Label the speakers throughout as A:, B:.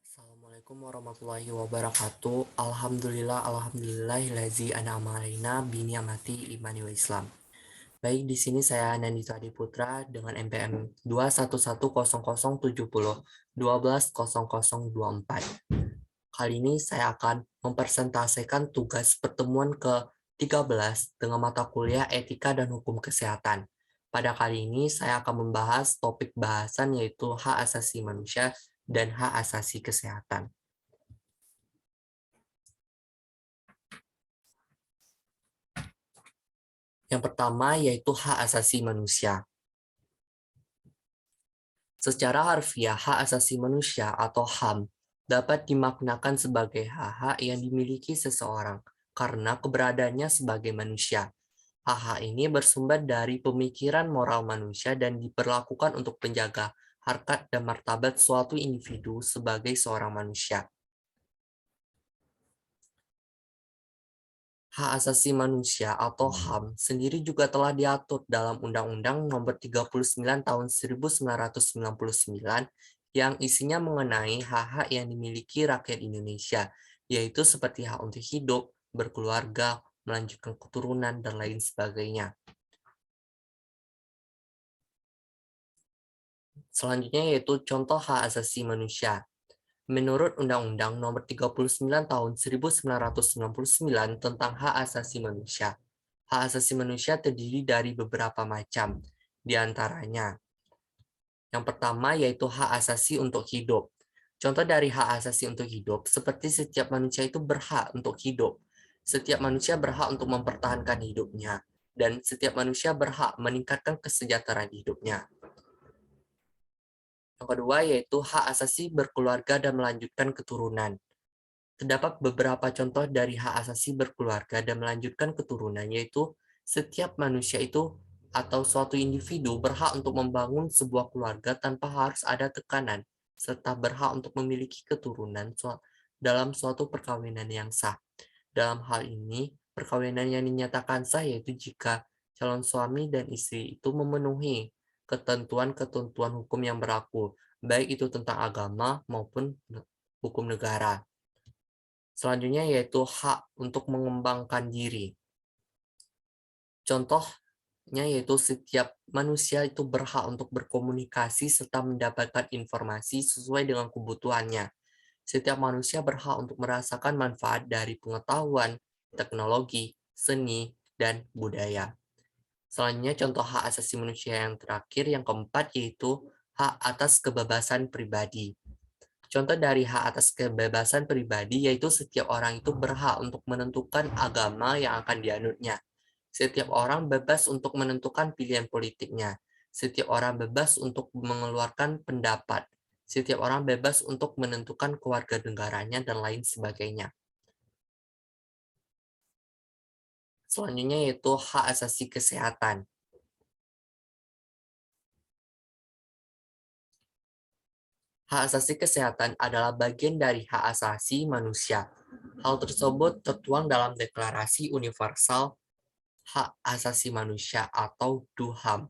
A: Assalamualaikum warahmatullahi wabarakatuh. Alhamdulillahillazi an'ama alaina bi ni'mati imani wa Islam. Baik, di sini saya Nandito Adiputra dengan NPM 2110070120024. Kali ini saya akan mempresentasikan tugas pertemuan ke-13 dengan mata kuliah Etika dan Hukum Kesehatan. Pada kali ini saya akan membahas topik bahasan yaitu hak asasi manusia dan hak asasi kesehatan. Yang pertama yaitu hak asasi manusia. Secara harfiah, hak asasi manusia atau HAM dapat dimaknakan sebagai hak-hak yang dimiliki seseorang karena keberadaannya sebagai manusia. Hak-hak ini bersumber dari pemikiran moral manusia dan diperlakukan untuk menjaga harkat dan martabat suatu individu sebagai seorang manusia. Hak asasi manusia atau HAM sendiri juga telah diatur dalam Undang-Undang Nomor 39 Tahun 1999 yang isinya mengenai hak-hak yang dimiliki rakyat Indonesia, yaitu seperti hak untuk hidup, berkeluarga, melanjutkan keturunan, dan lain sebagainya. Selanjutnya yaitu contoh hak asasi manusia. Menurut Undang-Undang Nomor 39 Tahun 1999 tentang hak asasi manusia, hak asasi manusia terdiri dari beberapa macam, di antaranya. Yang pertama yaitu hak asasi untuk hidup. Contoh dari hak asasi untuk hidup, seperti setiap manusia itu berhak untuk hidup. Setiap manusia berhak untuk mempertahankan hidupnya, dan setiap manusia berhak meningkatkan kesejahteraan hidupnya. Yang kedua yaitu hak asasi berkeluarga dan melanjutkan keturunan. Terdapat beberapa contoh dari hak asasi berkeluarga dan melanjutkan keturunan, yaitu setiap manusia itu atau suatu individu berhak untuk membangun sebuah keluarga tanpa harus ada tekanan, serta berhak untuk memiliki keturunan dalam suatu perkawinan yang sah. Dalam hal ini, perkawinan yang dinyatakan sah yaitu jika calon suami dan istri itu memenuhi ketentuan-ketentuan hukum yang berlaku, baik itu tentang agama maupun hukum negara. Selanjutnya yaitu hak untuk mengembangkan diri. Contohnya yaitu setiap manusia itu berhak untuk berkomunikasi serta mendapatkan informasi sesuai dengan kebutuhannya. Setiap manusia berhak untuk merasakan manfaat dari pengetahuan, teknologi, seni, dan budaya. Selanjutnya contoh hak asasi manusia yang terakhir, yang keempat, yaitu hak atas kebebasan pribadi. Contoh dari hak atas kebebasan pribadi yaitu setiap orang itu berhak untuk menentukan agama yang akan dianutnya. Setiap orang bebas untuk menentukan pilihan politiknya. Setiap orang bebas untuk mengeluarkan pendapat. Setiap orang bebas untuk menentukan kewarganegaranya dan lain sebagainya. Selanjutnya yaitu hak asasi kesehatan. Hak asasi kesehatan adalah bagian dari hak asasi manusia. Hal tersebut tertuang dalam Deklarasi Universal Hak Asasi Manusia atau DUHAM,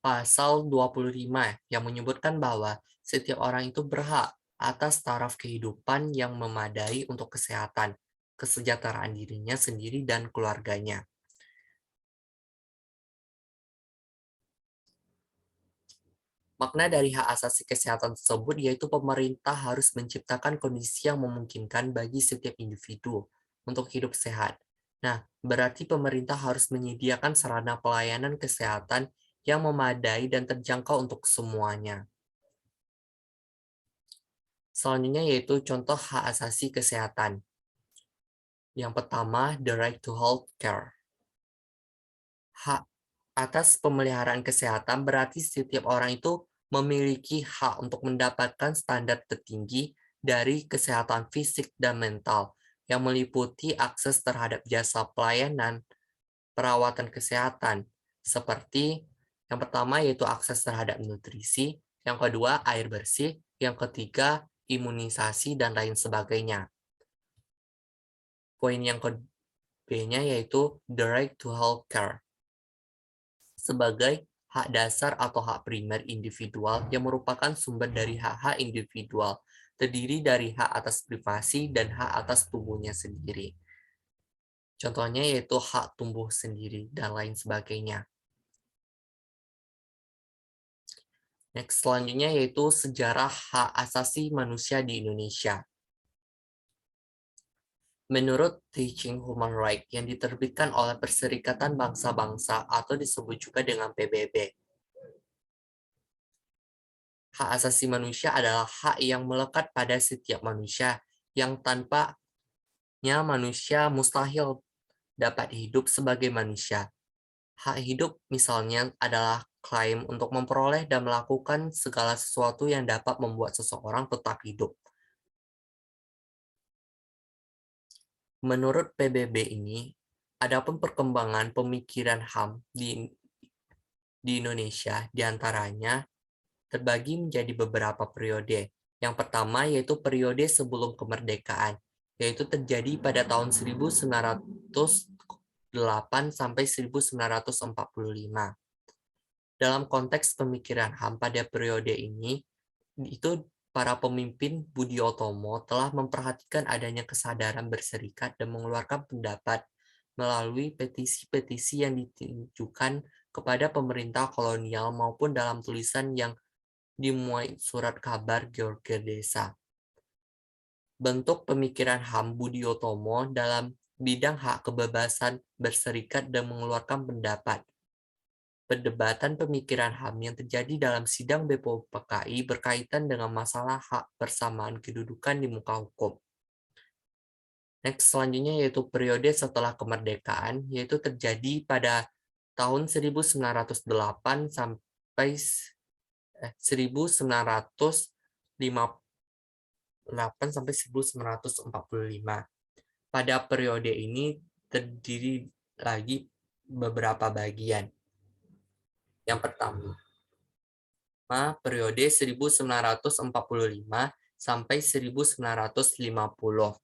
A: pasal 25 yang menyebutkan bahwa setiap orang itu berhak atas taraf kehidupan yang memadai untuk kesehatan, kesejahteraan dirinya sendiri dan keluarganya. Makna dari hak asasi kesehatan tersebut yaitu pemerintah harus menciptakan kondisi yang memungkinkan bagi setiap individu untuk hidup sehat. Nah, berarti pemerintah harus menyediakan sarana pelayanan kesehatan yang memadai dan terjangkau untuk semuanya. Selanjutnya yaitu contoh hak asasi kesehatan. Yang pertama, the right to health care. Hak atas pemeliharaan kesehatan berarti setiap orang itu memiliki hak untuk mendapatkan standar tertinggi dari kesehatan fisik dan mental yang meliputi akses terhadap jasa pelayanan perawatan kesehatan seperti yang pertama yaitu akses terhadap nutrisi, yang kedua air bersih, yang ketiga imunisasi dan lain sebagainya. Poin yang kedua yaitu the right to health care sebagai hak dasar atau hak primer individual yang merupakan sumber dari hak-hak individual, terdiri dari hak atas privasi dan hak atas tubuhnya sendiri. Contohnya yaitu hak tumbuh sendiri dan lain sebagainya. Next, selanjutnya yaitu sejarah hak asasi manusia di Indonesia. Menurut Teaching Human Rights yang diterbitkan oleh Perserikatan Bangsa-Bangsa atau disebut juga dengan PBB, hak asasi manusia adalah hak yang melekat pada setiap manusia yang tanpanya manusia mustahil dapat hidup sebagai manusia. Hak hidup misalnya adalah klaim untuk memperoleh dan melakukan segala sesuatu yang dapat membuat seseorang tetap hidup. Menurut PBB ini, adapun perkembangan pemikiran HAM di Indonesia diantaranya terbagi menjadi beberapa periode. Yang pertama yaitu periode sebelum kemerdekaan, yaitu terjadi pada tahun 1908 sampai 1945. Dalam konteks pemikiran HAM pada periode ini, itu para pemimpin Budiotomo telah memperhatikan adanya kesadaran berserikat dan mengeluarkan pendapat melalui petisi-petisi yang ditujukan kepada pemerintah kolonial maupun dalam tulisan yang dimuai surat kabar Georgia. Bentuk pemikiran HAM Budiotomo dalam bidang hak kebebasan berserikat dan mengeluarkan pendapat. Perdebatan pemikiran HAM yang terjadi dalam sidang BPOPKI berkaitan dengan masalah hak persamaan kedudukan di muka hukum. Next, selanjutnya yaitu periode setelah kemerdekaan, yaitu terjadi pada tahun 1908 sampai 1958 sampai 1945. Pada periode ini terdiri lagi beberapa bagian. Yang pertama, periode 1945 sampai 1950.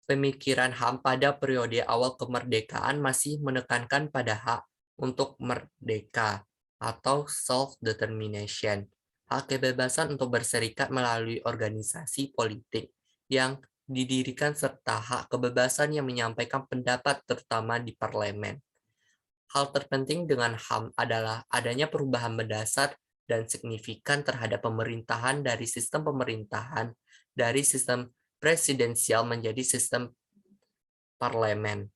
A: Pemikiran HAM pada periode awal kemerdekaan masih menekankan pada hak untuk merdeka atau self-determination, hak kebebasan untuk berserikat melalui organisasi politik yang didirikan serta hak kebebasan yang menyampaikan pendapat terutama di parlemen. Hal terpenting dengan HAM adalah adanya perubahan mendasar dan signifikan terhadap pemerintahan dari sistem pemerintahan dari sistem presidensial menjadi sistem parlemen.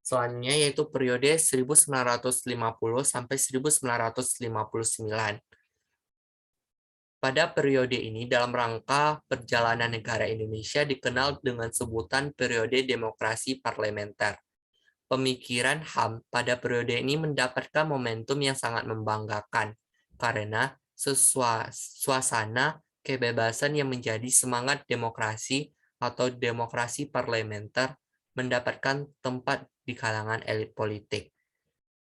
A: Selanjutnya yaitu periode 1950 sampai 1959. Pada periode ini dalam rangka perjalanan negara Indonesia dikenal dengan sebutan periode demokrasi parlementer. Pemikiran HAM pada periode ini mendapatkan momentum yang sangat membanggakan karena suasana kebebasan yang menjadi semangat demokrasi atau demokrasi parlementer mendapatkan tempat di kalangan elit politik.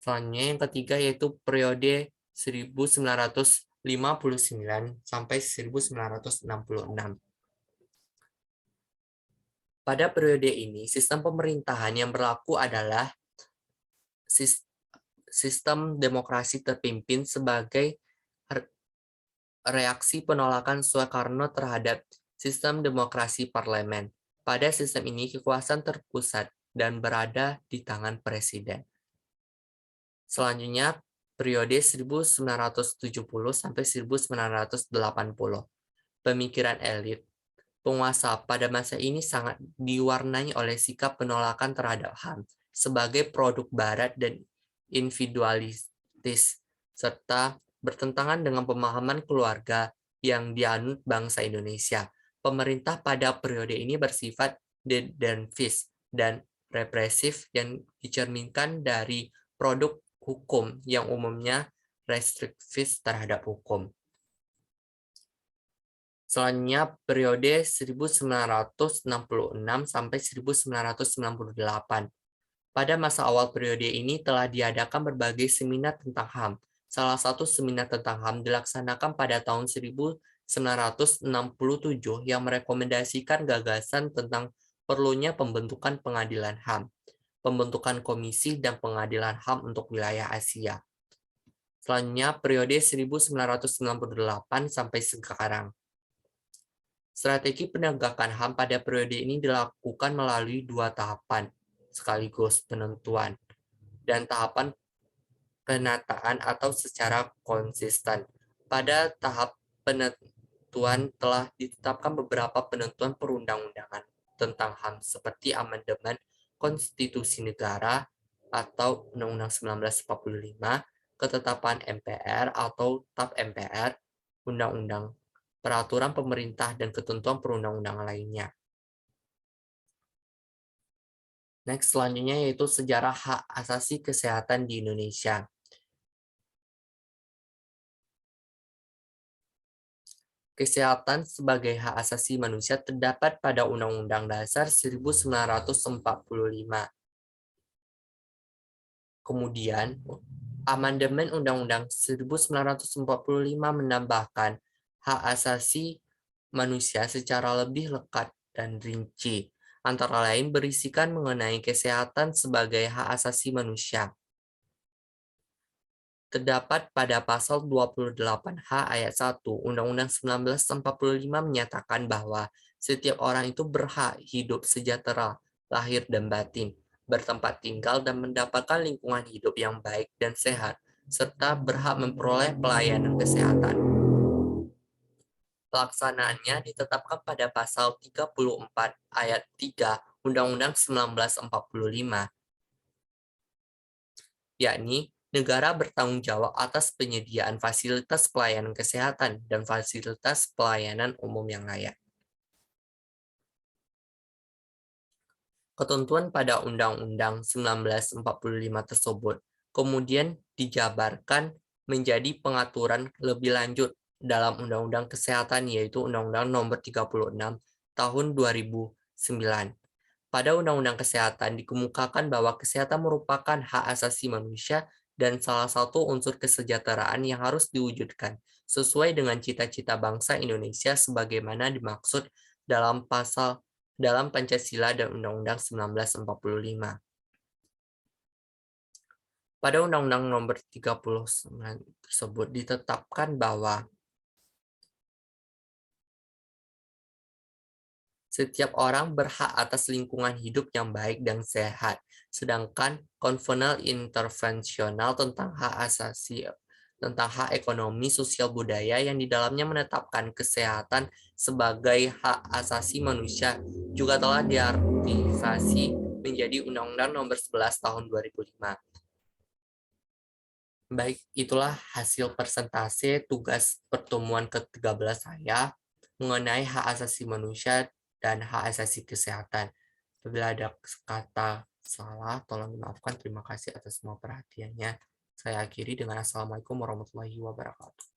A: Selanjutnya yang ketiga yaitu periode 1959 sampai 1966. Pada periode ini, sistem pemerintahan yang berlaku adalah sistem demokrasi terpimpin sebagai reaksi penolakan Soekarno terhadap sistem demokrasi parlemen. Pada sistem ini, kekuasaan terpusat dan berada di tangan presiden. Selanjutnya, periode 1970 sampai 1980. Pemikiran elit penguasa pada masa ini sangat diwarnai oleh sikap penolakan terhadap HAM sebagai produk barat dan individualistis, serta bertentangan dengan pemahaman keluarga yang dianut bangsa Indonesia. Pemerintah pada periode ini bersifat dedenfis dan represif yang dicerminkan dari produk hukum yang umumnya restriktif terhadap hukum. Selanjutnya periode 1966 sampai 1998. Pada masa awal periode ini telah diadakan berbagai seminar tentang HAM. Salah satu seminar tentang HAM dilaksanakan pada tahun 1967 yang merekomendasikan gagasan tentang perlunya pembentukan pengadilan HAM, pembentukan komisi dan pengadilan HAM untuk wilayah Asia. Selanjutnya periode 1998 sampai sekarang. Strategi penegakan HAM pada periode ini dilakukan melalui dua tahapan, sekaligus penentuan, dan tahapan penataan atau secara konsisten. Pada tahap penentuan telah ditetapkan beberapa penentuan perundang-undangan tentang HAM seperti amandemen Konstitusi Negara atau Undang-Undang 1945, ketetapan MPR atau TAP MPR, Undang-Undang Peraturan Pemerintah dan ketentuan perundang-undangan lainnya. Next, selanjutnya yaitu sejarah hak asasi kesehatan di Indonesia. Kesehatan sebagai hak asasi manusia terdapat pada Undang-Undang Dasar 1945. Kemudian, amandemen Undang-Undang 1945 menambahkan hak asasi manusia secara lebih lekat dan rinci, antara lain berisikan mengenai kesehatan sebagai hak asasi manusia. Terdapat pada pasal 28H ayat 1 Undang-Undang 1945 menyatakan bahwa setiap orang itu berhak hidup sejahtera, lahir dan batin, bertempat tinggal dan mendapatkan lingkungan hidup yang baik dan sehat, serta berhak memperoleh pelayanan kesehatan. Pelaksanaannya ditetapkan pada pasal 34 ayat 3 Undang-Undang 1945, yakni negara bertanggung jawab atas penyediaan fasilitas pelayanan kesehatan dan fasilitas pelayanan umum yang layak. Ketentuan pada Undang-Undang 1945 tersebut kemudian dijabarkan menjadi pengaturan lebih lanjut dalam Undang-Undang Kesehatan, yaitu Undang-Undang Nomor 36 Tahun 2009. Pada Undang-Undang Kesehatan dikemukakan bahwa kesehatan merupakan hak asasi manusia dan salah satu unsur kesejahteraan yang harus diwujudkan sesuai dengan cita-cita bangsa Indonesia sebagaimana dimaksud dalam Pancasila dan Undang-Undang 1945. Pada Undang-Undang Nomor 39 tersebut ditetapkan bahwa setiap orang berhak atas lingkungan hidup yang baik dan sehat, sedangkan konvenal intervensional tentang hak ekonomi, sosial, budaya yang di dalamnya menetapkan kesehatan sebagai hak asasi manusia juga telah diartikulasi menjadi Undang-Undang Nomor 11 Tahun 2005. Baik, itulah hasil persentase tugas pertemuan ke-13 saya mengenai hak asasi manusia dan hak asasi kesehatan. Apabila ada kata salah, tolong dimaafkan. Terima kasih atas semua perhatiannya. Saya akhiri dengan Assalamualaikum warahmatullahi wabarakatuh.